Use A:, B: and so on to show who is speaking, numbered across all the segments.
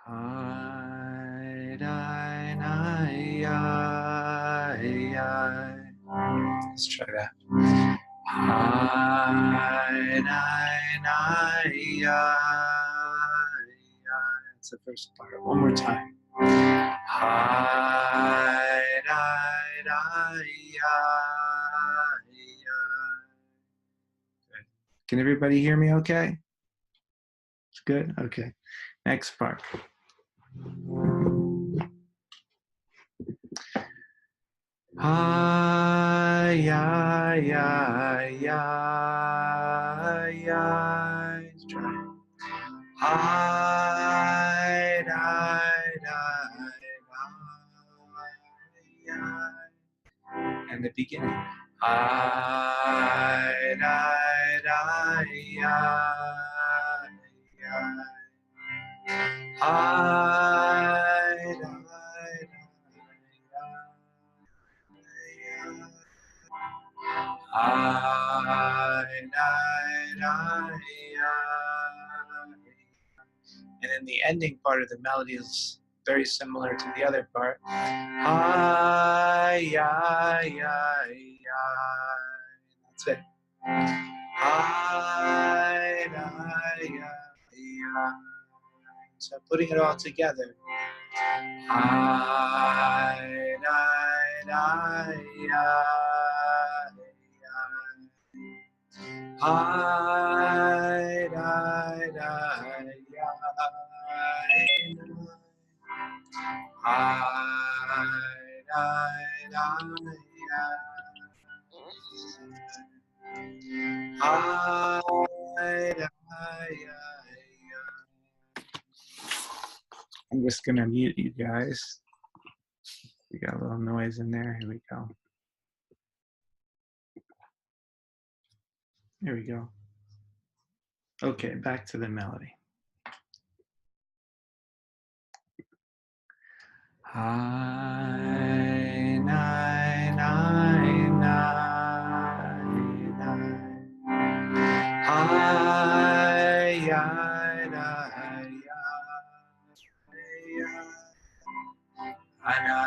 A: I, die, ni, I. Let's try that. I, die, ni, That's the first part. One more time. I, die, Good. Can everybody hear me okay? It's good? Okay. Next part. Ay, ay, ay, ay, ay. Let's try it. Ay, ay, ay, ay. And the beginning. Ay, ay, ay, ay, ay. And then the ending part of the melody is very similar to the other part. Ay, ay, ay, ay. That's it. Ay, ay, ay, ay. So putting it all together. Ay, ay, ay, ay, ay, ay, I'm just gonna mute you guys. We got a little noise in there. Here we go. There we go. Okay, back to the melody. Hi, nine, nine, nine, nine. Hi, nine, nine,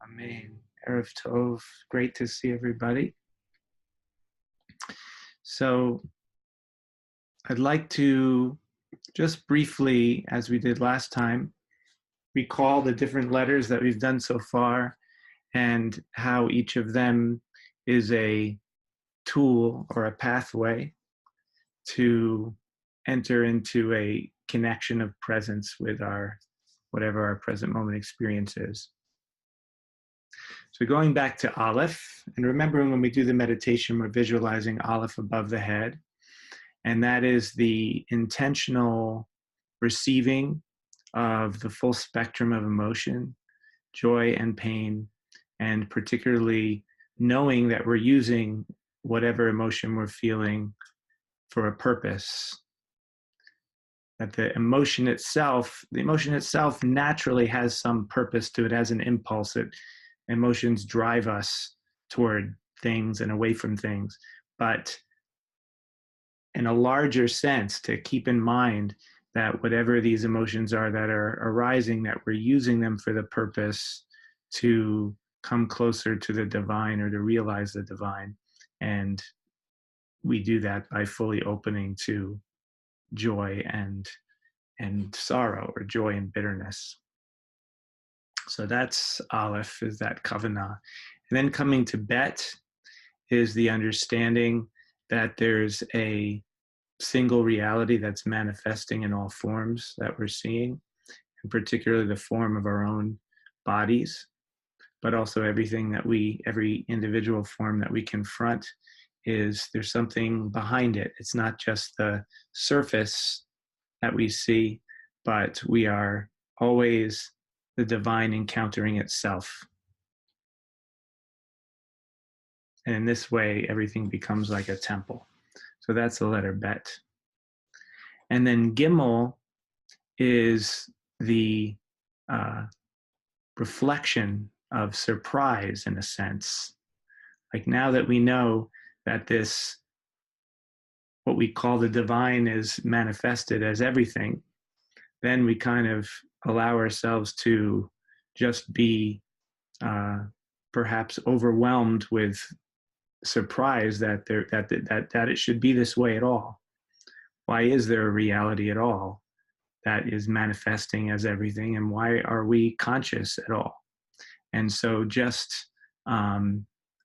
A: Amen. Erev Tov. Great to see everybody. So I'd like to just briefly, as we did last time, recall the different letters that we've done so far and how each of them is a tool or a pathway to enter into a connection of presence with our whatever our present moment experience is. So going back to Aleph, and remembering when we do the meditation, we're visualizing Aleph above the head, and that is the intentional receiving of the full spectrum of emotion, joy and pain, and particularly knowing that we're using whatever emotion we're feeling for a purpose. That the emotion itself naturally has some purpose to it, has an impulse. Emotions drive us toward things and away from things. But in a larger sense, to keep in mind that whatever these emotions are that are arising, that we're using them for the purpose to come closer to the divine or to realize the divine. And we do that by fully opening to joy and sorrow, or joy and bitterness. So that's Aleph, is that Kavanah. And then coming to Bet is the understanding that there's a single reality that's manifesting in all forms that we're seeing, and particularly the form of our own bodies, but also every individual form that we confront there's something behind it. It's not just the surface that we see, but we are always the divine encountering itself. And in this way, everything becomes like a temple. So that's the letter Bet. And then Gimel is the reflection of surprise, in a sense. Like, now that we know that this, what we call the divine, is manifested as everything, then we kind of allow ourselves to just be perhaps overwhelmed with surprise that it should be this way at all. Why is there a reality at all that is manifesting as everything, and why are we conscious at all? And so just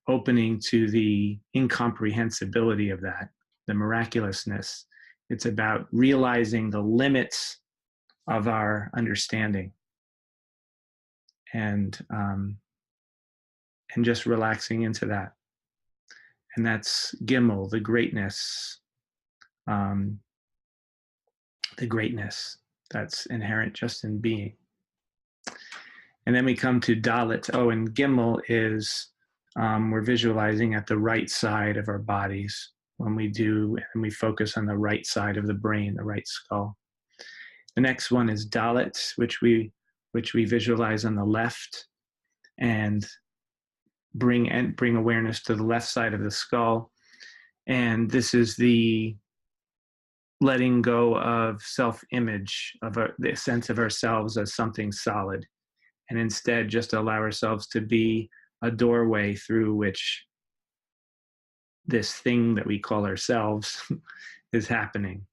A: opening to the incomprehensibility of that, the miraculousness. It's about realizing the limits of our understanding, and just relaxing into that. And that's Gimel, the greatness that's inherent just in being. And then we come to Dalet. Oh, and Gimel is we're visualizing at the right side of our bodies when we do, and we focus on the right side of the brain, the right skull. The next one is Dalet, which we visualize on the left, and bring awareness to the left side of the skull. And this is the letting go of self-image, of the sense of ourselves as something solid, and instead just allow ourselves to be a doorway through which this thing that we call ourselves is happening.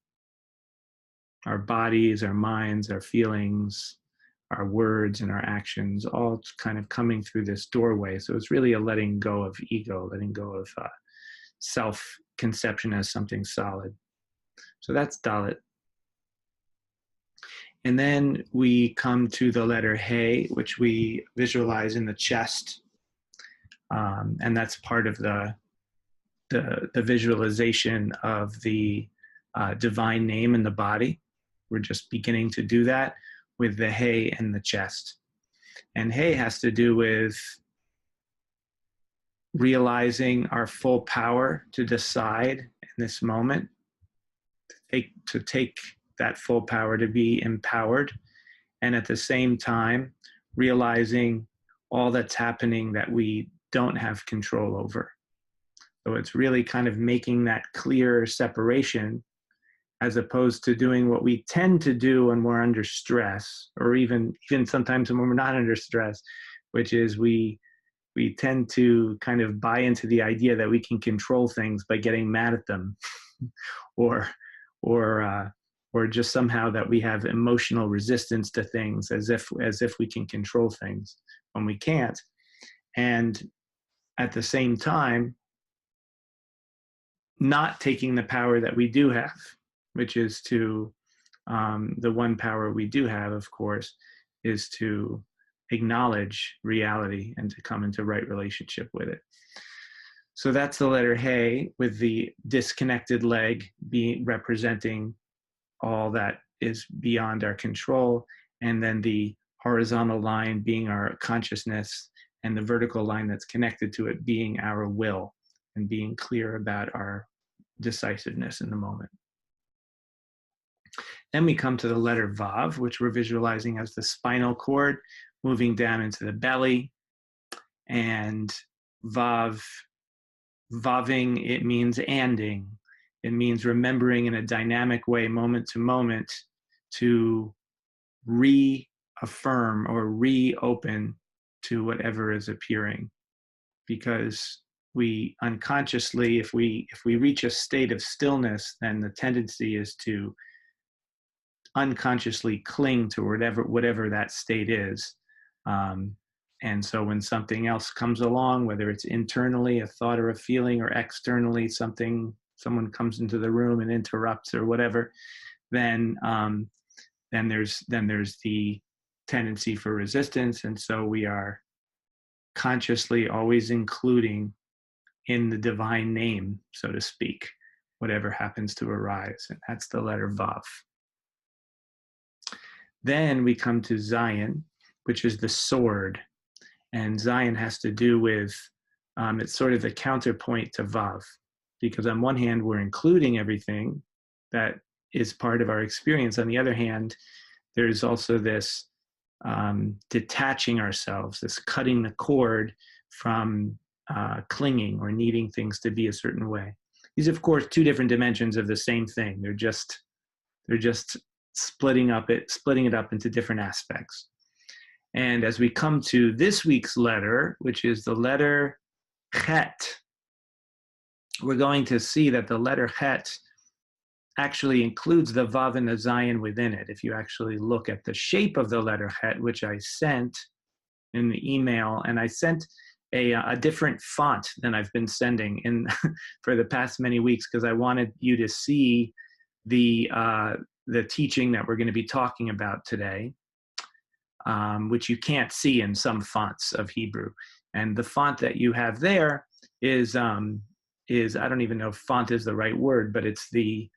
A: Our bodies, our minds, our feelings, our words, and our actions, all kind of coming through this doorway. So it's really a letting go of ego, letting go of self-conception as something solid. So that's Dalet. And then we come to the letter He, which we visualize in the chest. And that's part of the visualization of the divine name in the body. We're just beginning to do that with the He and the chest. And He has to do with realizing our full power to decide in this moment, to take that full power, to be empowered, and at the same time realizing all that's happening that we don't have control over. So it's really kind of making that clear separation, as opposed to doing what we tend to do when we're under stress, or even sometimes when we're not under stress, which is we tend to kind of buy into the idea that we can control things by getting mad at them, or just somehow that we have emotional resistance to things, as if we can control things when we can't. And at the same time, not taking the power that we do have, which is to, the one power we do have, of course, is to acknowledge reality and to come into right relationship with it. So that's the letter He, with the disconnected leg representing all that is beyond our control, and then the horizontal line being our consciousness, and the vertical line that's connected to it being our will and being clear about our decisiveness in the moment. Then we come to the letter Vav, which we're visualizing as the spinal cord moving down into the belly. And Vav, Vaving, it means anding. It means remembering in a dynamic way, moment to moment, to reaffirm or reopen to whatever is appearing. Because we unconsciously, if we reach a state of stillness, then the tendency is to unconsciously cling to whatever that state is. And so when something else comes along, whether it's internally a thought or a feeling, or externally someone comes into the room and interrupts or whatever, then there's the tendency for resistance. And so we are consciously always including in the divine name, so to speak, whatever happens to arise. And that's the letter Vav. Then we come to Zayin, which is the sword. And Zayin has to do with, it's sort of the counterpoint to Vav. Because on one hand, we're including everything that is part of our experience. On the other hand, there's also this detaching ourselves, this cutting the cord from clinging or needing things to be a certain way. These are, of course, two different dimensions of the same thing. They're just splitting it up into different aspects. And as we come to this week's letter, which is the letter Chet, we're going to see that the letter Chet actually includes the Vav and the Zayin within it. If you actually look at the shape of the letter Chet, which I sent in the email, and I sent a different font than I've been sending in for the past many weeks, because I wanted you to see the teaching that we're going to be talking about today, which you can't see in some fonts of Hebrew. And the font that you have there is I don't even know if font is the right word, but it's the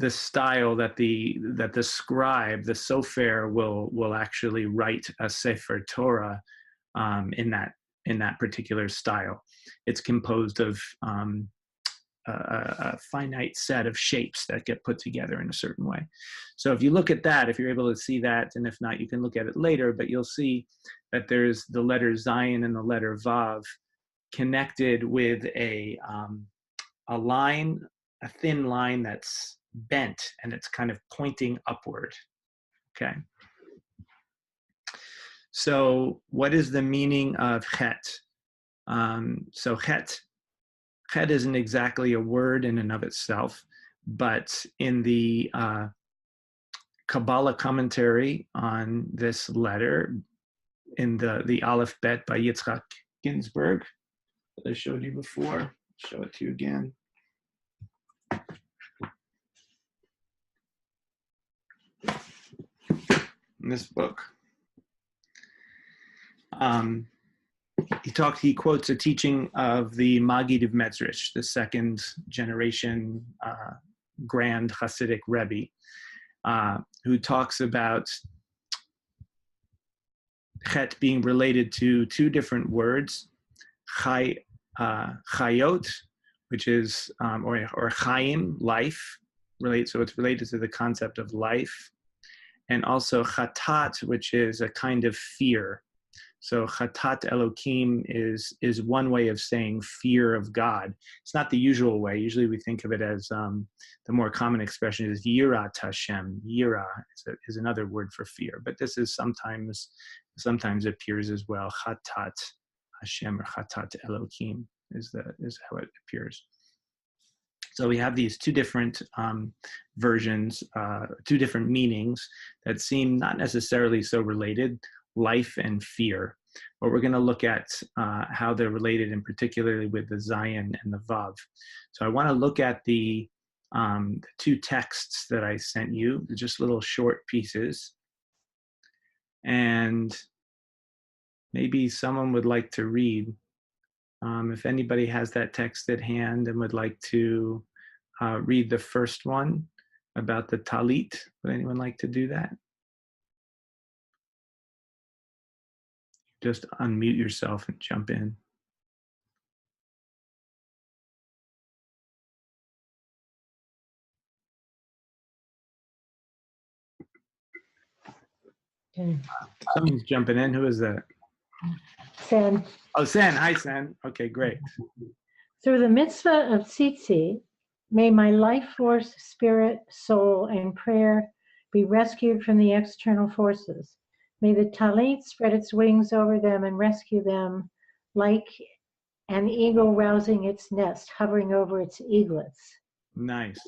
A: style that the scribe, the sofer, will actually write a Sefer Torah in that particular style. It's composed of a finite set of shapes that get put together in a certain way. So if you look at that, if you're able to see that, and if not, you can look at it later, but you'll see that there's the letter Zayin and the letter Vav connected with a line, a thin line that's bent, and it's kind of pointing upward, okay? So what is the meaning of Chet? So Chet isn't exactly a word in and of itself, but in the Kabbalah commentary on this letter, in the Aleph Bet by Yitzchak Ginsburg, that I showed you before, I'll show it to you again. In this book. He quotes a teaching of the Maggid of Mezrich, the second generation grand Hasidic Rebbe, who talks about Chet being related to two different words, Chayot, which is, or Chaim, life, so it's related to the concept of life, and also Chatat, which is a kind of fear. So Chatat Elokim is one way of saying fear of God. It's not the usual way. Usually we think of it as, the more common expression is Yirat Hashem. Yira is another word for fear, but this is sometimes appears as well. Chatat Hashem or Chatat Elokim is how it appears. So we have these two different versions, two different meanings that seem not necessarily so related, life and fear. But we're going to look at how they're related, and particularly with the Zayin and the Vav. So I want to look at the two texts that I sent you, just little short pieces. And maybe someone would like to read. If anybody has that text at hand and would like to read the first one about the Talit, would anyone like to do that? just unmute yourself and jump in.
B: Okay.
A: Someone's jumping in. Who is that?
B: San.
A: Oh, San. Hi, San. Okay, great.
B: Through the mitzvah of tzitzi, may my life force, spirit, soul, and prayer be rescued from the external forces. May the talit spread its wings over them and rescue them like an eagle rousing its nest, hovering over its eaglets.
A: Nice.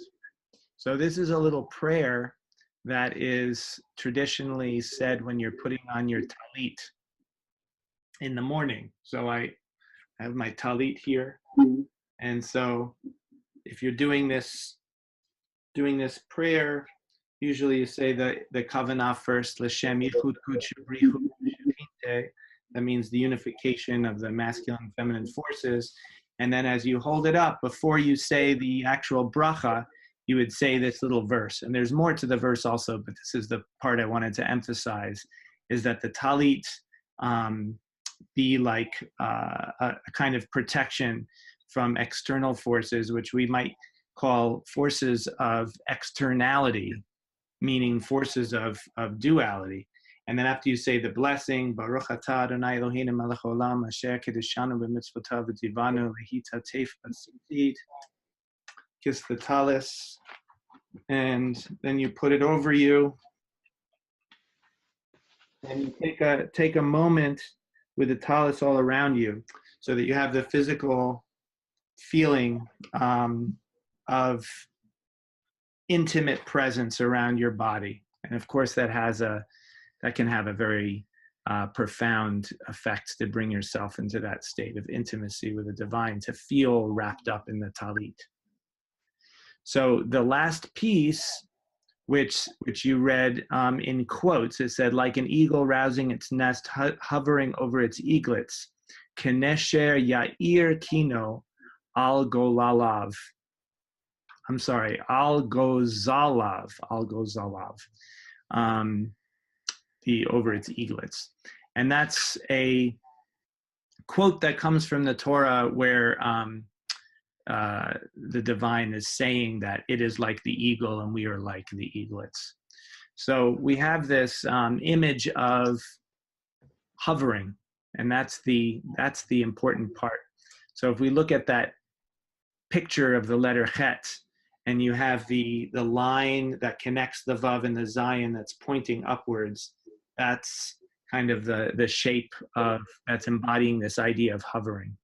A: So this is a little prayer that is traditionally said when you're putting on your talit in the morning. So I have my talit here. And so if you're doing this prayer, usually you say the kavanah first, L'Shem Yichud Kudsha Brichu Shechinte. That means the unification of the masculine and feminine forces. And then as you hold it up, before you say the actual bracha, you would say this little verse. And there's more to the verse also, but this is the part I wanted to emphasize, is that the talit be like a kind of protection from external forces, which we might call forces of externality, meaning forces of duality. And then after you say the blessing, Baruch atah Adonai Eloheinu melech haolam asher kiddushanu b'mitzvotav v'tzivanu lehitatef b'tzimtzit, kiss the talis, and then you put it over you, and you take a moment with the talis all around you, so that you have the physical feeling of intimate presence around your body. And of course, that can have a very profound effect to bring yourself into that state of intimacy with the divine, to feel wrapped up in the talit. So the last piece, which you read in quotes, it said, like an eagle rousing its nest, hovering over its eaglets, Kenesher Yair Kino Al Golalav. I'm sorry, Al Gozalav. The over its eaglets. And that's a quote that comes from the Torah, where the divine is saying that it is like the eagle and we are like the eaglets. So we have this image of hovering, and that's the important part. So if we look at that picture of the letter Chet, and you have the line that connects the Vav and the Zayin that's pointing upwards, that's kind of the shape that's embodying this idea of hovering.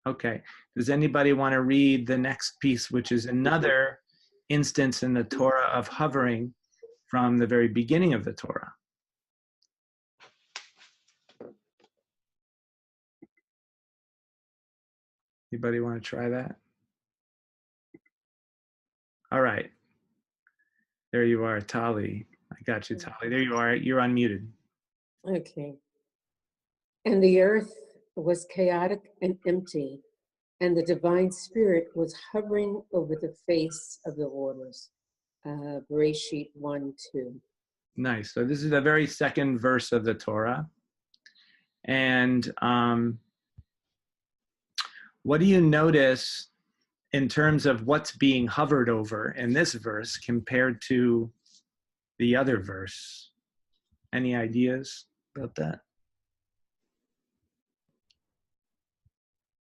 A: Okay, does anybody want to read the next piece, which is another instance in the Torah of hovering from the very beginning of the Torah? Anybody want to try that? All right. There you are, Tali. I got you, Tali. There you are. You're unmuted.
C: Okay. And the earth was chaotic and empty, and the divine spirit was hovering over the face of the waters. Bereshit 1:2.
A: Nice. So this is the very second verse of the Torah. And what do you notice in terms of what's being hovered over in this verse compared to the other verse? Any ideas about that?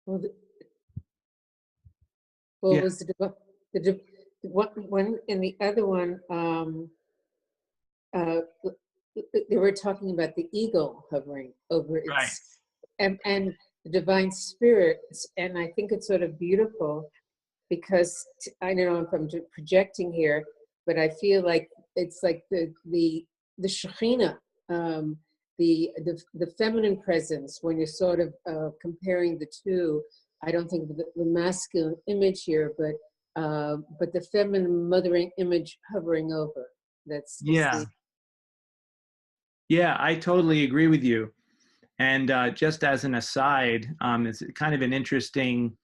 C: Well,
A: Yeah.
C: was the one in the other one? They were talking about the eagle hovering over its,
A: Right.
C: and the divine spirit, and I think it's sort of beautiful, because I don't know if I'm projecting here, but I feel like it's like the Shekhinah, the feminine presence, when you're sort of comparing the two. I don't think the masculine image here, but the feminine mothering image hovering over.
A: Yeah, I totally agree with you. And just as an aside, it's kind of an interesting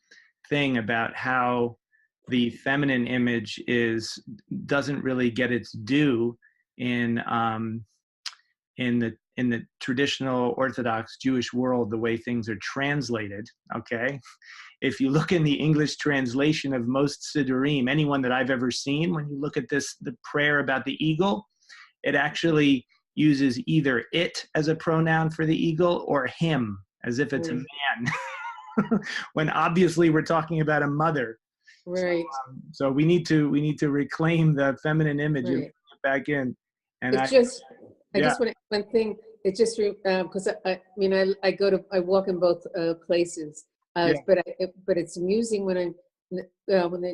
A: thing about how the feminine image doesn't really get its due in in the traditional Orthodox Jewish world, the way things are translated, okay? If you look in the English translation of most Siddurim, anyone that I've ever seen, when you look at this, the prayer about the eagle, it actually uses either it as a pronoun for the eagle or him, as if it's a man, when obviously we're talking about a mother.
C: Right.
A: So we need to reclaim the feminine image and bring it back in. And
C: I
A: yeah.
C: just want to, one thing. It just because I mean I walk in both places,
A: Yeah.
C: but it's amusing when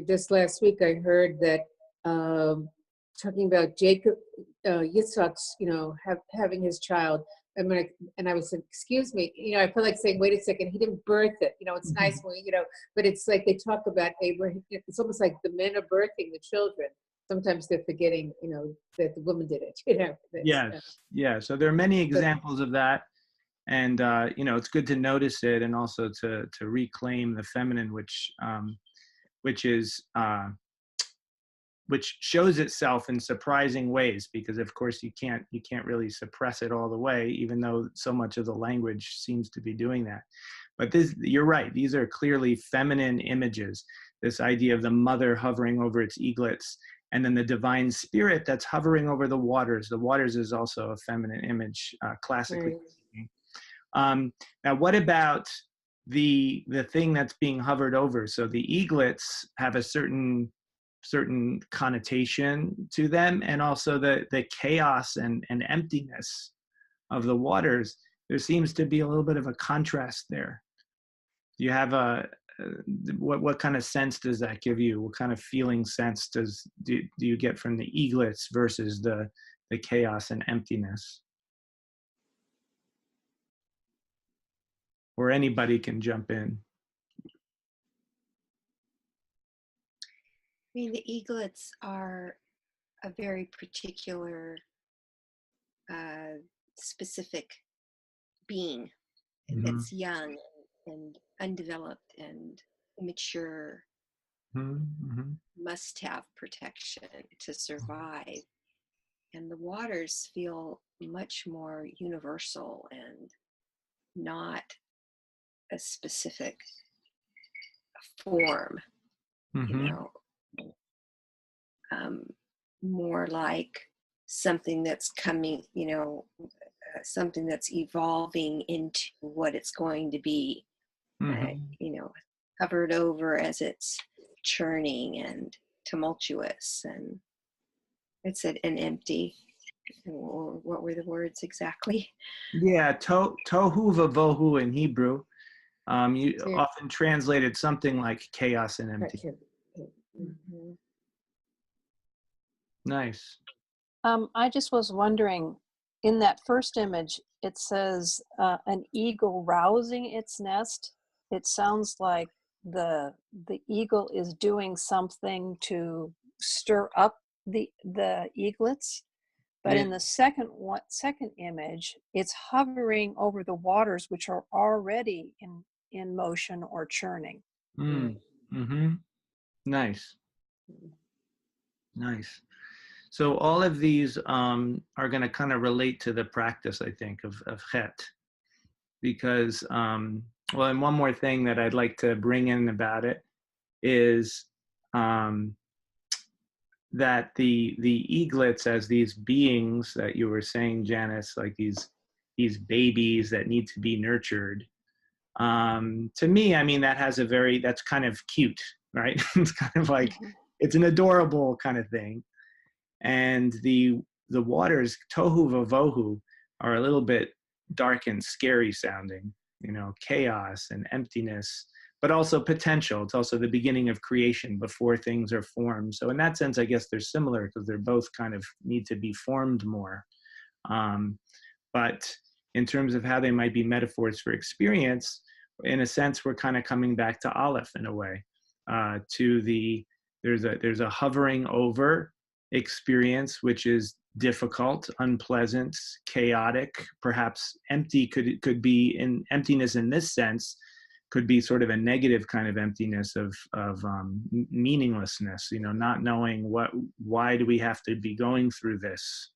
C: just last week I heard that talking about Jacob Yitzhak's having his child. And I was like, excuse me, I feel like saying, wait a second, he didn't birth it. It's nice when but it's like they talk about Abraham. It's almost like the men are birthing the children. Sometimes they're forgetting, that the woman did it.
A: Yes. Yeah. So there are many examples of that, and it's good to notice it, and also to reclaim the feminine, which shows itself in surprising ways, because of course you can't really suppress it all the way, even though so much of the language seems to be doing that. But you're right, these are clearly feminine images, this idea of the mother hovering over its eaglets, and then the divine spirit that's hovering over the waters. The waters is also a feminine image, classically speaking. Now what about the thing that's being hovered over? So the eaglets have a certain connotation to them, and also the chaos and emptiness of the waters. There seems to be a little bit of a contrast there. Do you have what kind of sense does that give you? What kind of feeling sense do you get from the eaglets versus the chaos and emptiness? Or anybody can jump in.
D: I mean, the eaglets are a very particular, specific being that's young and undeveloped and immature, must have protection to survive. And the waters feel much more universal and not a specific form, more like something that's coming, something that's evolving into what it's going to be, covered over as it's churning and tumultuous, and it's an empty. Or what were the words exactly?
A: Yeah, tohu vavohu in Hebrew. You often translated something like chaos and empty. Nice.
E: I just was wondering, in that first image, it says an eagle rousing its nest. It sounds like the eagle is doing something to stir up the eaglets. But in the second image, it's hovering over the waters, which are already in motion or churning.
A: Nice. Nice. So all of these are going to kind of relate to the practice, I think, of Chet. Because, and one more thing that I'd like to bring in about it is that the eaglets, as these beings that you were saying, Janice, like these babies that need to be nurtured, to me, I mean, that's kind of cute, right? It's kind of like, it's an adorable kind of thing. And the waters, tohu vavohu, are a little bit dark and scary sounding, chaos and emptiness, but also potential. It's also the beginning of creation before things are formed. So in that sense, I guess they're similar, because they're both kind of need to be formed more. But in terms of how they might be metaphors for experience, in a sense, we're kind of coming back to Aleph in a way, there's a hovering over experience, which is difficult, unpleasant, chaotic, perhaps empty. Could be in emptiness in this sense, could be sort of a negative kind of emptiness of meaninglessness, not knowing why do we have to be going through this,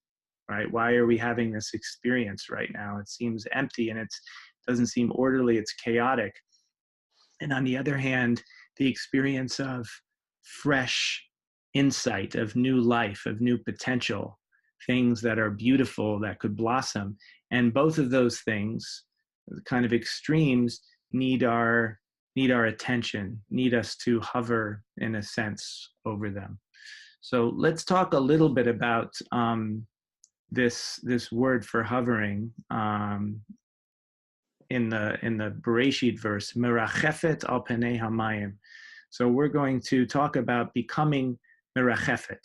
A: right? Why are we having this experience right now? It seems empty and it doesn't seem orderly, it's chaotic. And on the other hand, the experience of fresh insight, of new life, of new potential, things that are beautiful, that could blossom. And both of those things, the kind of extremes, need our attention, need us to hover, in a sense, over them. So let's talk a little bit about this word for hovering in the Bereshit verse, merachefet al penei hamayim. So we're going to talk about becoming merachefet,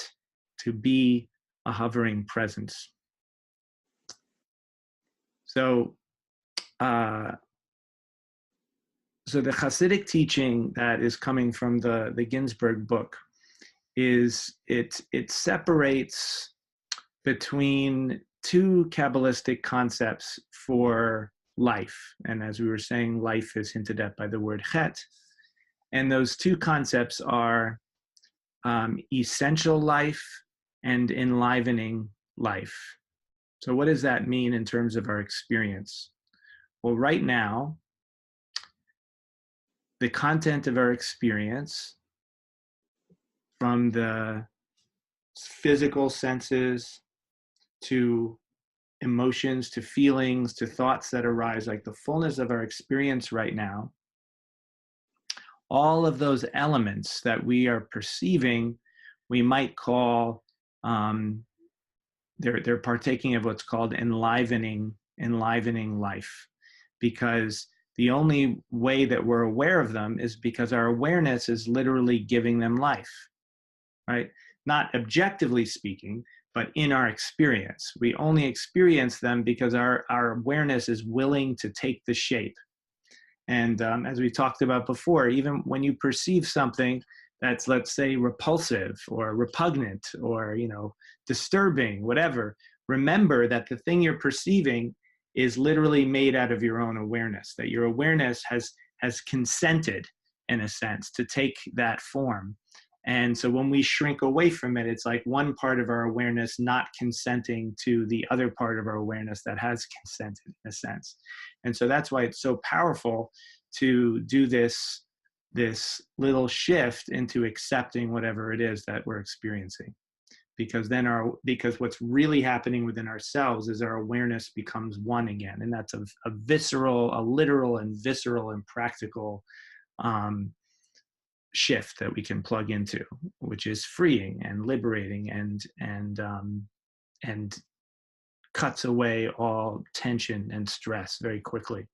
A: to be a hovering presence. So the Hasidic teaching that is coming from the Ginsburg book is it separates between two Kabbalistic concepts for life. And as we were saying, life is hinted at by the word chet. And those two concepts are essential life and enlivening life. So what does that mean in terms of our experience? Well, right now, the content of our experience, from the physical senses to emotions, to feelings, to thoughts that arise, like the fullness of our experience right now, all of those elements that we are perceiving, we might call, they're partaking of what's called enlivening life, because the only way that we're aware of them is because our awareness is literally giving them life, right? Not objectively speaking, but in our experience. We only experience them because our awareness is willing to take the shape. And as we talked about before, even when you perceive something that's, let's say, repulsive or repugnant or, disturbing, whatever, remember that the thing you're perceiving is literally made out of your own awareness, that your awareness has consented, in a sense, to take that form. And so when we shrink away from it, it's like one part of our awareness not consenting to the other part of our awareness that has consented, in a sense. And so that's why it's so powerful to do this little shift into accepting whatever it is that we're experiencing. Because what's really happening within ourselves is our awareness becomes one again. And that's a literal and visceral and practical shift that we can plug into, which is freeing and liberating and cuts away all tension and stress very quickly.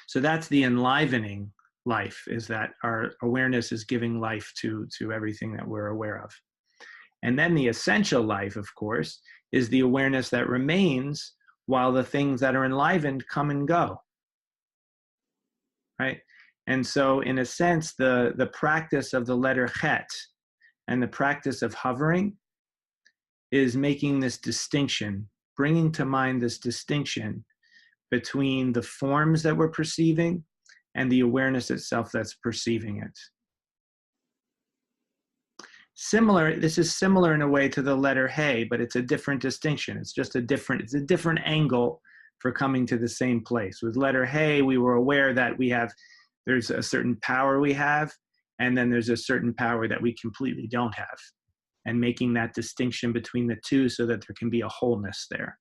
A: So that's the enlivening life, is that our awareness is giving life to everything that we're aware of. And then the essential life, of course, is the awareness that remains while the things that are enlivened come and go, right? And so in a sense, the practice of the letter chet and the practice of hovering is making this distinction, bringing to mind this distinction between the forms that we're perceiving and the awareness itself that's perceiving it. This is similar in a way to the letter hey, but it's a different distinction. It's a different angle for coming to the same place. With letter hey, we were aware that there's a certain power we have, and then there's a certain power that we completely don't have, and making that distinction between the two so that there can be a wholeness there.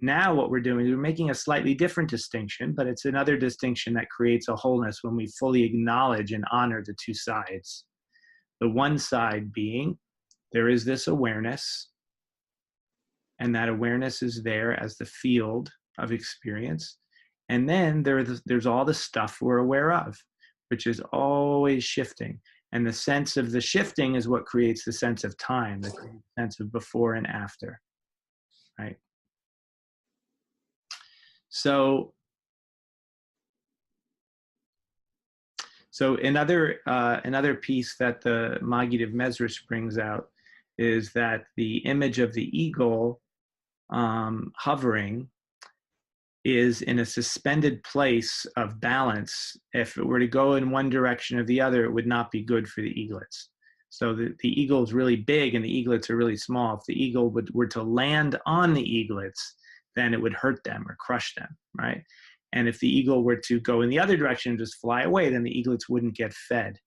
A: Now what we're doing is we're making a slightly different distinction, but it's another distinction that creates a wholeness when we fully acknowledge and honor the two sides. The one side being, there is this awareness, and that awareness is there as the field of experience. And then there's all the stuff we're aware of, which is always shifting. And the sense of the shifting is what creates the sense of time, the sense of before and after, right? So another piece that the Maggid of Mezrish brings out is that the image of the eagle hovering is in a suspended place of balance. If it were to go in one direction or the other, it would not be good for the eaglets. So the eagle is really big and the eaglets are really small. If the eagle were to land on the eaglets, then it would hurt them or crush them, right? And if the eagle were to go in the other direction and just fly away, then the eaglets wouldn't get fed.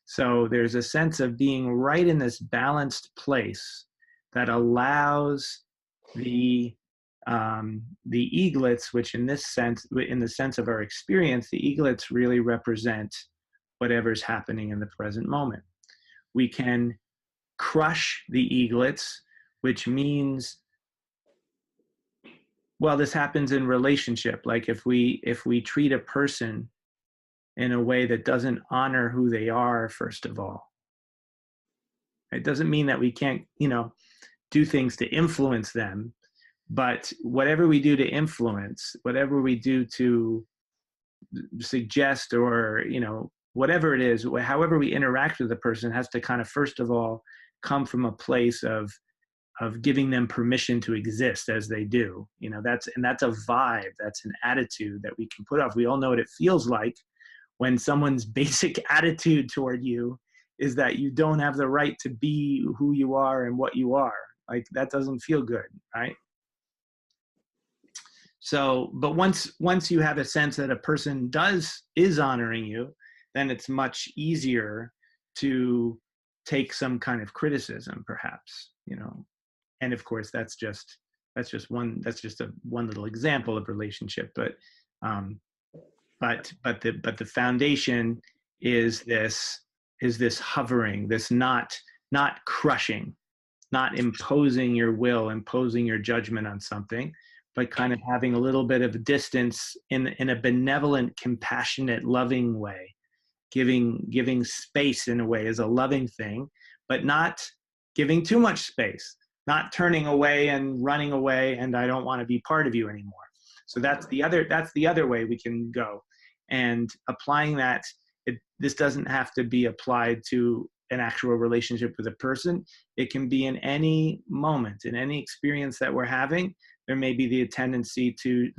A: So there's a sense of being right in this balanced place that allows the eaglets, which in this sense, in the sense of our experience, the eaglets really represent whatever's happening in the present moment. We can crush the eaglets, which means, well, this happens in relationship. Like if we treat a person in a way that doesn't honor who they are, first of all, it doesn't mean that we can't, do things to influence them, but whatever we do to influence, whatever we do to suggest, or whatever it is, however we interact with the person, has to kind of first of all come from a place of giving them permission to exist as they do. That's a vibe, that's an attitude that we can put off. We all know what it feels like when someone's basic attitude toward you is that you don't have the right to be who you are and what you are. Like, that doesn't feel good, right? So, but once you have a sense that a person is honoring you, then it's much easier to take some kind of criticism, perhaps, And of course, that's just one little example of relationship. But the foundation is this hovering, this not crushing, not imposing your will, imposing your judgment on something, but kind of having a little bit of distance in a benevolent, compassionate, loving way, giving space in a way is a loving thing, but not giving too much space, not turning away and running away and I don't want to be part of you anymore. So that's the other way we can go. And applying that, this doesn't have to be applied to an actual relationship with a person. It can be in any moment, in any experience that we're having. There may be the tendency to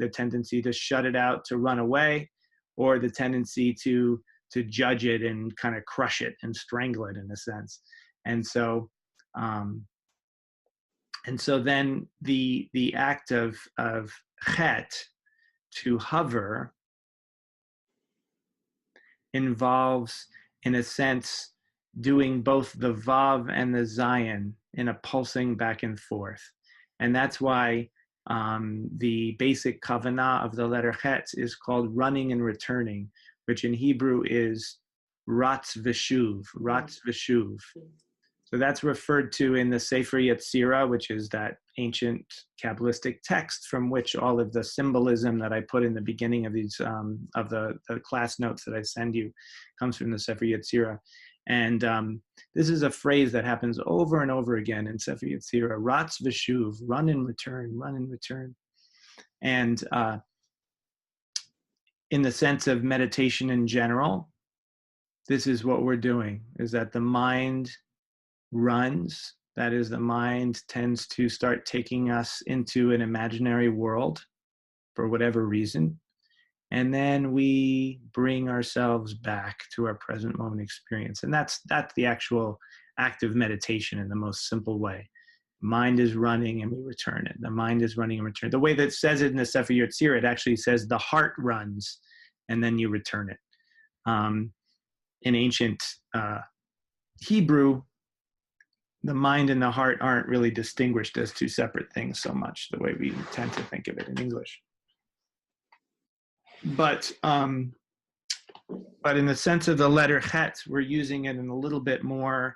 A: shut it out, to run away, or the tendency to judge it and kind of crush it and strangle it in a sense. And so then the act of chet, to hover, involves, in a sense, doing both the vav and the zayin in a pulsing back and forth. And that's why the basic kavanah of the letter chet is called running and returning, which in Hebrew is ratz v'shuv, ratz v'shuv. So that's referred to in the Sefer Yetzirah, which is that ancient Kabbalistic text from which all of the symbolism that I put in the beginning of these of the class notes that I send you comes from the Sefer Yetzirah. And this is a phrase that happens over and over again in Sefer Yetzirah: ratz v'shuv, run and return, run and return. And in the sense of meditation in general, this is what we're doing, is that the mind runs, that is, the mind tends to start taking us into an imaginary world for whatever reason, and then we bring ourselves back to our present moment experience. And that's the actual act of meditation in the most simple way. Mind is running and we return it. The mind is running and return. The way that it says it in the Sefer Yetzirah, it actually says the heart runs and then you return it. In ancient Hebrew, the mind and the heart aren't really distinguished as two separate things so much, the way we tend to think of it in English. But in the sense of the letter chet, we're using it in a little bit more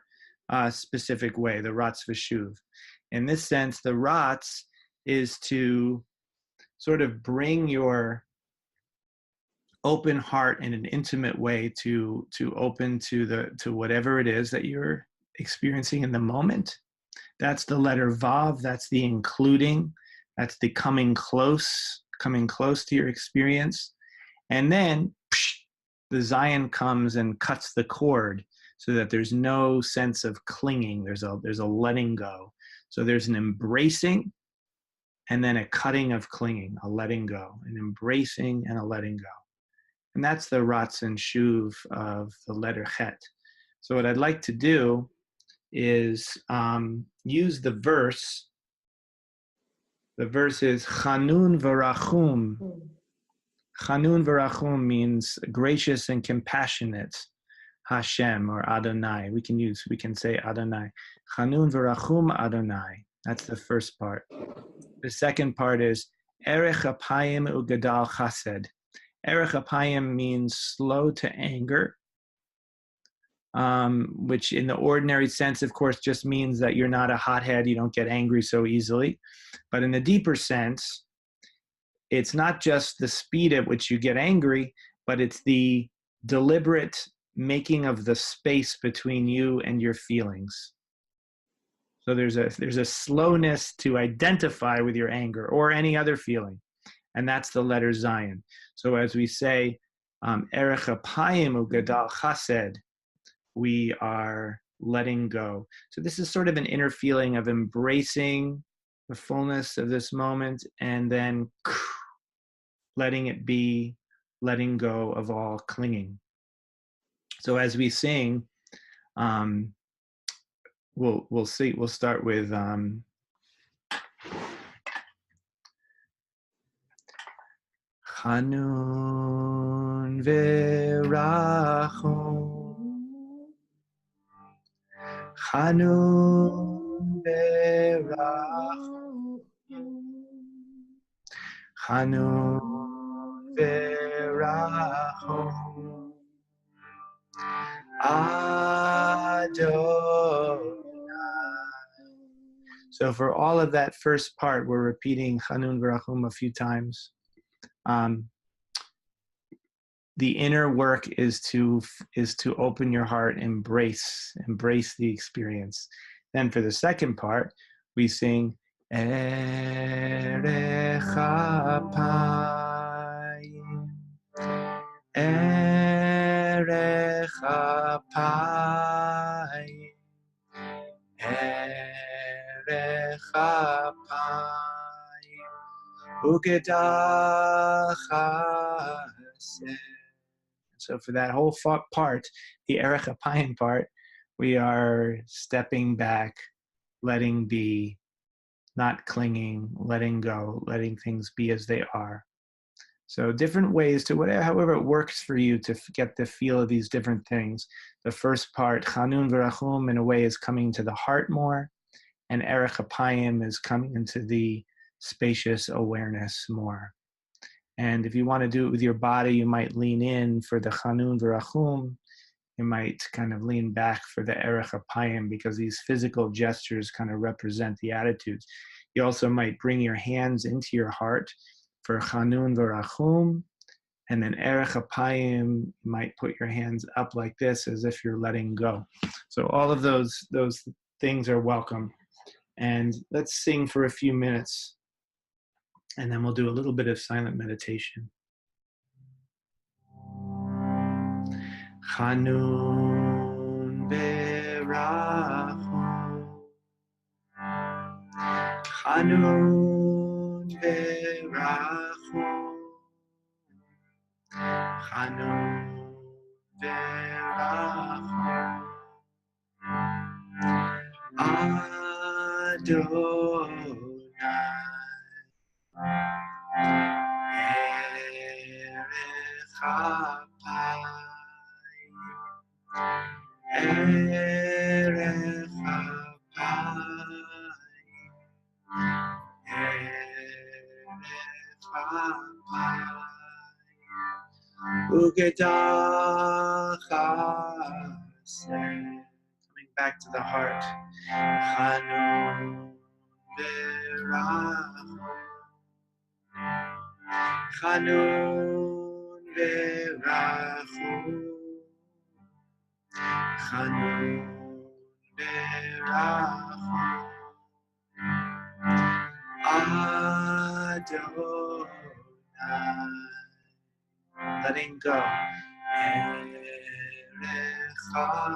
A: specific way, the ratz v'shuv. In this sense, the ratz is to sort of bring your open heart in an intimate way to open to whatever it is that you're experiencing in the moment. That's the letter vav, that's the including, that's the coming close to your experience. And then the zayin comes and cuts the cord so that there's no sense of clinging. There's a letting go. So there's an embracing and then a cutting of clinging, a letting go, an embracing and a letting go. And that's the ratz and shuv of the letter chet. So what I'd like to do is use the verse. The verse is Chanun v'rachum. Chanun v'rachum means gracious and compassionate. Hashem or Adonai. We can say Adonai. Chanun v'rachum Adonai. That's the first part. The second part is Erech apayim u'gadal chesed. Erech apayim means slow to anger, which in the ordinary sense, of course, just means that you're not a hothead, you don't get angry so easily. But in the deeper sense, it's not just the speed at which you get angry, but it's the deliberate making of the space between you and your feelings. So there's a slowness to identify with your anger or any other feeling, and that's the letter Zion. So as we say, Erech apayim u'gadal chesed, we are letting go. So this is sort of an inner feeling of embracing the fullness of this moment and then letting it be, letting go of all clinging. So as we sing, we'll see. We'll start with Chanun v'rachum, Chanun v'rachum, Chanun v'rachum, Adonai. So for all of that first part, we're repeating Chanun v'rachum a few times. The inner work is to open your heart, embrace the experience. Then for the second part, we sing Erech apayim, Erech apayim, Erech apayim, u'gadal chesed. So for that whole part, the Erech apayim part, we are stepping back, letting be, not clinging, letting go, letting things be as they are. So different ways to however it works for you to get the feel of these different things. The first part, Chanun v'rachum, in a way is coming to the heart more, and Erech apayim is coming into the spacious awareness more. And if you want to do it with your body, you might lean in for the Chanun v'rachum. You might kind of lean back for the Erech apayim, because these physical gestures kind of represent the attitudes. You also might bring your hands into your heart for Chanun v'rachum, and then Erech apayim, you might put your hands up like this as if you're letting go. So all of those things are welcome. And let's sing for a few minutes, and then we'll do a little bit of silent meditation. Chanun v'rachum, Chanun v'rachum, Chanun v'rachum, Adonai. Erech apayim, Erech apayim, Erech apayim, u'gadal chesed. Coming back to the heart. Chanun v'rachum, Chanun v'rachum, Chanun v'rachum, Adonai. Letting go. Erech apayim,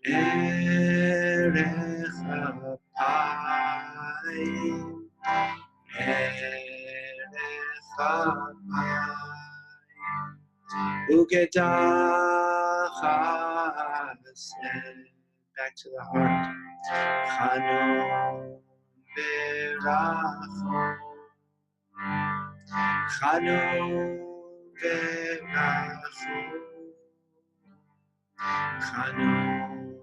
A: Erech apayim, Erech apayim, u'gadal Back to the heart. Chanun v'rachum. Chanun v'rachum. Chanun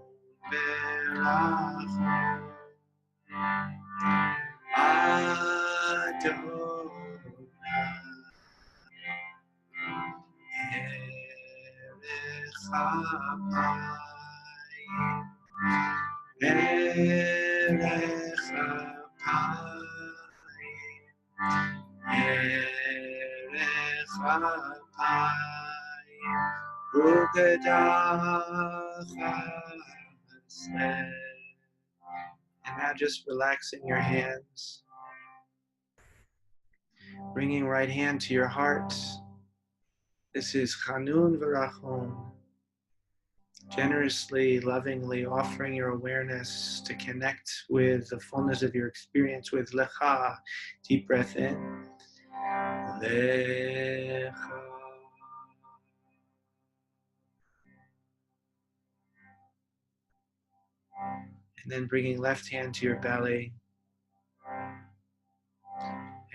A: v'rachum. Adonai. Erech Apayim. Erech Apayim. Erech Apayim. Ugadach Haseh. And now just relaxing your hands. Bringing right hand to your heart. This is Chanun v'rachum. Generously, lovingly offering your awareness to connect with the fullness of your experience with Lecha. Deep breath in. Lecha. And then bringing left hand to your belly.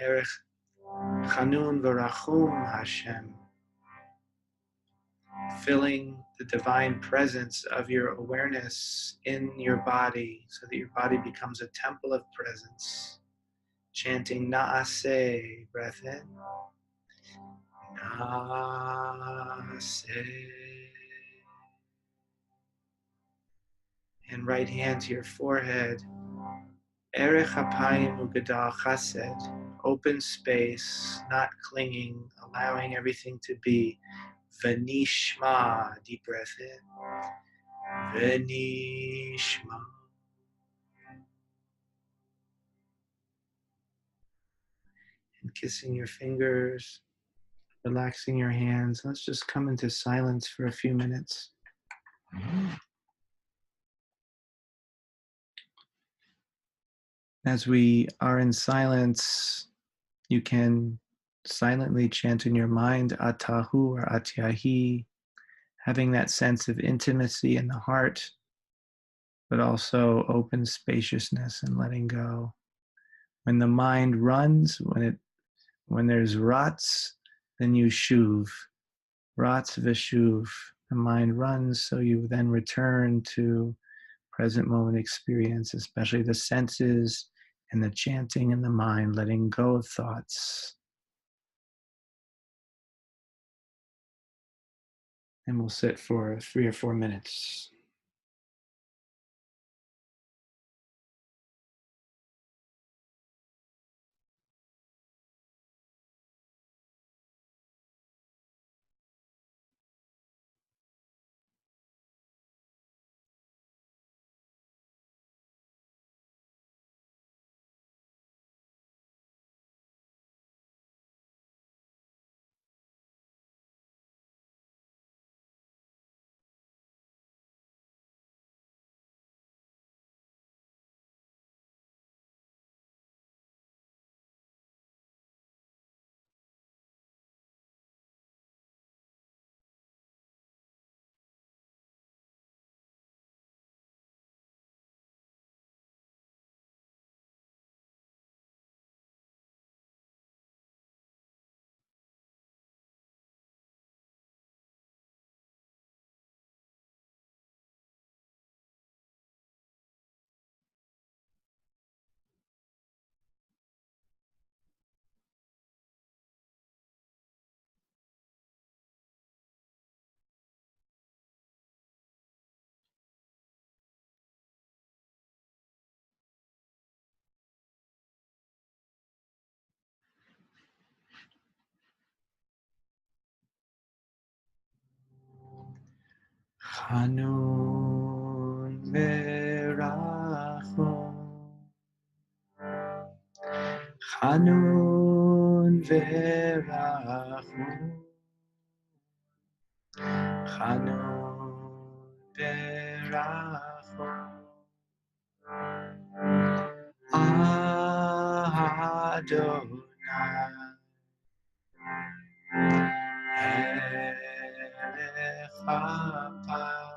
A: Erech Chanun v'rachum Hashem. Filling the divine presence of your awareness in your body so that your body becomes a temple of presence. Chanting Naaseh, breath in. Naaseh. And right hand to your forehead. Erech Apayim Ugadal Chesed. Open space, not clinging, allowing everything to be. Venishma, deep breath in. Venishma. And kissing your fingers, relaxing your hands. Let's just come into silence for a few minutes. As we are in silence, you can silently chant in your mind Atahu or Atyahi, having that sense of intimacy in the heart, but also open spaciousness and letting go. When the mind runs, when there's rats, then you shuv. Rats v'shuv. The mind runs, so you then return to present moment experience, especially the senses and the chanting in the mind, letting go of thoughts. And we'll sit for 3 or 4 minutes. Chanun v'rachum. Chanun v'rachum. Chanun v'rachum. Adonai. Erech Apayim.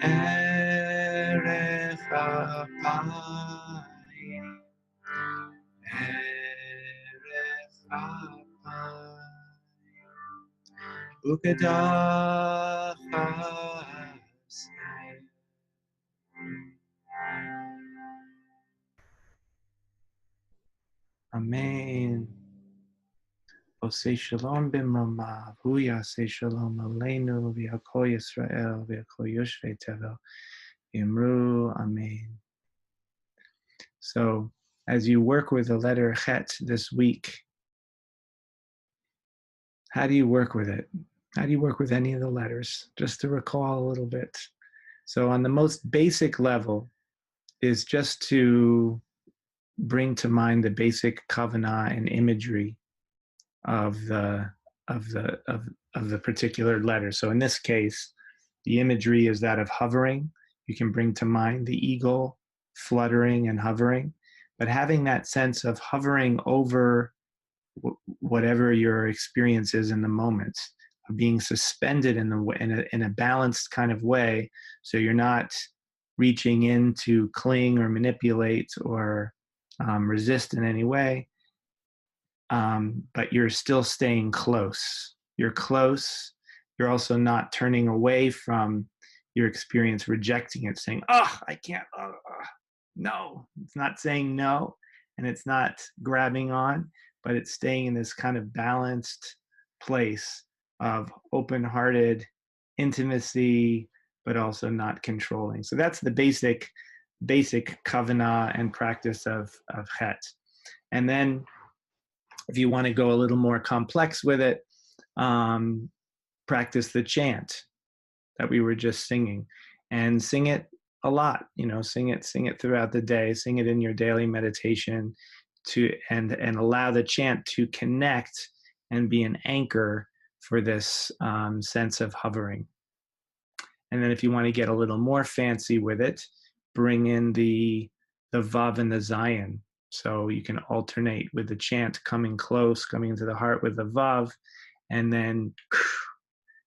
A: Erech Apayim, Erech Apayim, Ukadach Hashem. Amen. Osei shalom b'mramav, hu yaseh shalom aleinu, v'yakol Yisrael, v'yakol yoshvei tevel, v'yamru amen. So, as you work with the letter Chet this week, how do you work with it? How do you work with any of the letters? Just to recall a little bit. So, on the most basic level, is just to bring to mind the basic kavanah and imagery of the particular letter. So in this case, the imagery is that of hovering. You can bring to mind the eagle fluttering and hovering, but having that sense of hovering over whatever your experience is in the moment, of being suspended in a balanced kind of way, so you're not reaching in to cling or manipulate or resist in any way, but you're still staying close. You're close. You're also not turning away from your experience, rejecting it, saying, oh, I can't, no. It's not saying no, and it's not grabbing on, but it's staying in this kind of balanced place of open-hearted intimacy, but also not controlling. So that's the basic kavanah and practice of Chet. And then if you want to go a little more complex with it, practice the chant that we were just singing, and sing it a lot. Sing it throughout the day. Sing it in your daily meditation, and allow the chant to connect and be an anchor for this sense of hovering. And then if you want to get a little more fancy with it, bring in the Vav and the Zayin. So you can alternate with the chant coming close, coming into the heart with the Vav, and then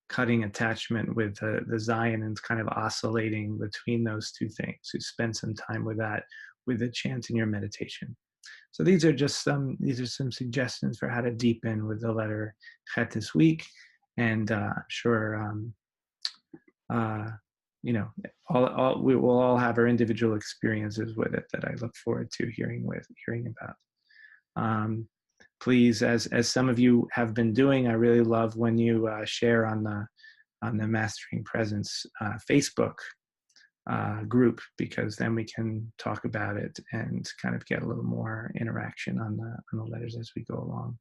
A: cutting attachment with the Zayin, and kind of oscillating between those two things. So spend some time with that, with the chant in your meditation. So these are some suggestions for how to deepen with the letter Chet this week. And I'm sure we will all have our individual experiences with it that I look forward to hearing about. Please, as some of you have been doing, I really love when you share on the Mastering Presence Facebook group, because then we can talk about it and kind of get a little more interaction on the letters as we go along.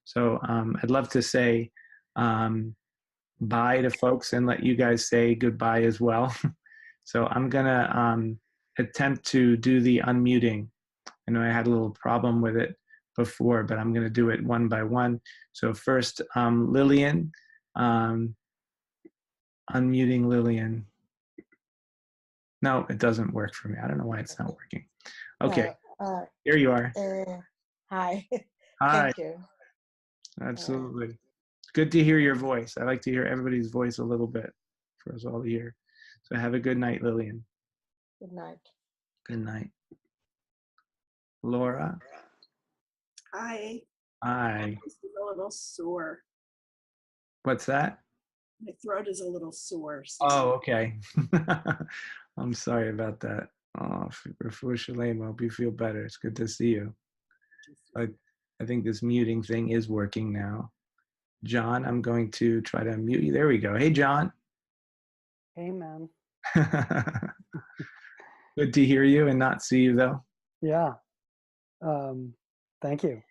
A: So I'd love to say bye to folks and let you guys say goodbye as well. So I'm gonna attempt to do the unmuting. I know I had a little problem with it before, but I'm gonna do it one by one. So first, Lillian, unmuting Lillian. No, it doesn't work for me. I don't know why it's not working. Okay, here you are.
F: Hi.
A: Hi.
F: Thank you.
A: Absolutely. Good to hear your voice. I like to hear everybody's voice a little bit for us all to hear. So have a good night, Lillian.
F: Good night.
A: Good night. Laura.
G: Hi.
A: Hi.
G: This is a little sore.
A: What's that?
G: My throat is a little sore. So
A: Oh, okay. I'm sorry about that. Oh, for Shalem, I hope you feel better. It's good to see you. I think this muting thing is working now. John, I'm going to try to mute you. There we go. Hey, John.
H: Hey, man.
A: Good to hear you and not see you, though.
H: Yeah. Thank you.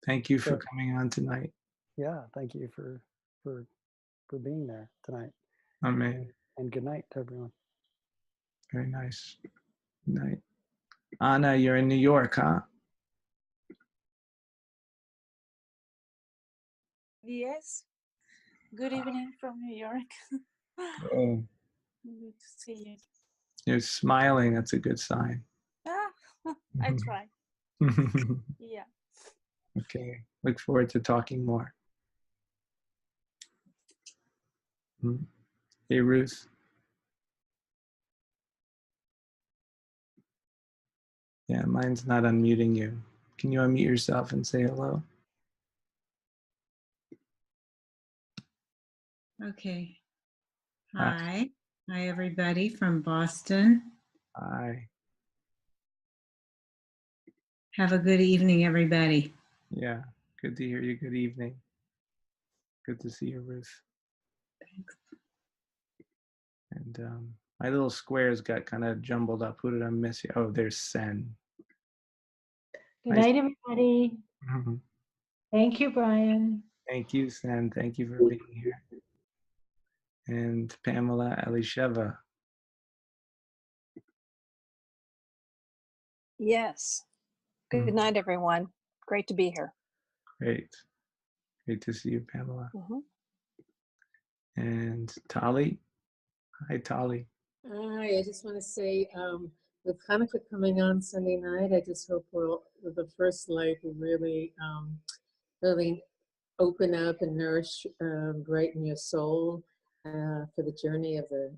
A: Thank you for coming on tonight.
H: Yeah, thank you for being there tonight.
A: Amen.
H: And good night to everyone.
A: Very nice. Good night. Anna, you're in New York, huh?
I: Yes. Good evening from New York.
A: Oh,
I: Good to see you.
A: you're smiling. That's a good sign.
I: I try. Yeah.
A: Okay. Look forward to talking more. Hey, Ruth. Yeah, mine's not unmuting you. Can you unmute yourself and say hello?
J: Okay.
A: Hi.
J: Hi. Hi, everybody from Boston.
A: Hi.
J: Have a good evening, everybody.
A: Yeah, good to hear you. Good evening. Good to see you, Ruth.
J: Thanks.
A: And my little squares got kind of jumbled up. Who did I miss? Oh, there's Sen.
B: Good
A: Nice.
B: night, everybody. Thank you, Brian.
A: Thank you, Sen. Thank you for being here. And Pamela Elisheva.
E: Yes. Good night, everyone. Great to be here.
A: Great. Great to see you, Pamela.
E: Mhm.
A: And Tali. Hi, Tali.
C: Hi, I just want to say, with Hanukkah coming on Sunday night, I just hope with the first light will really, really open up and nourish, brighten your soul for the journey of the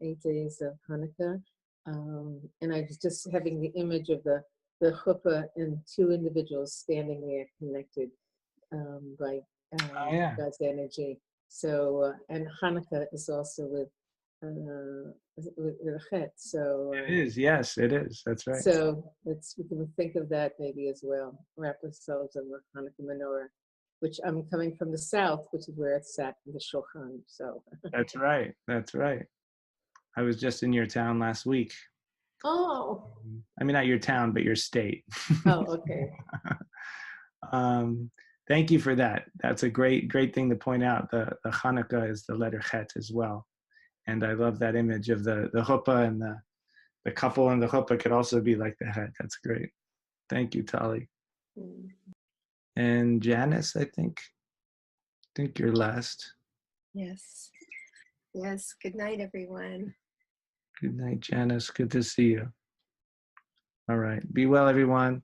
C: 8 days of Hanukkah. And I was just having the image of the chuppah and two individuals standing there connected by
A: Oh, yeah.
C: God's energy. So, and Hanukkah is also with Chet. So
A: It is. Yes, it is. That's right.
C: so we can think of that maybe as well. Wrap ourselves in the Hanukkah menorah, which I'm coming from the south, which is where it's sat in the Shulchan. So
A: That's right. That's right. I was just in your town last week.
C: oh,
A: I mean, not your town, but your state.
C: oh, okay.
A: Thank you for that. That's a great thing to point out. The Hanukkah is the letter Chet as well. And I love that image of the chuppah, and the couple in the chuppah could also be like the Chet. That's great. Thank you, Tali. And Janice, I think you're last.
D: Yes. Yes. Good night, everyone.
A: Good night, Janice. Good to see you. All right. Be well, everyone.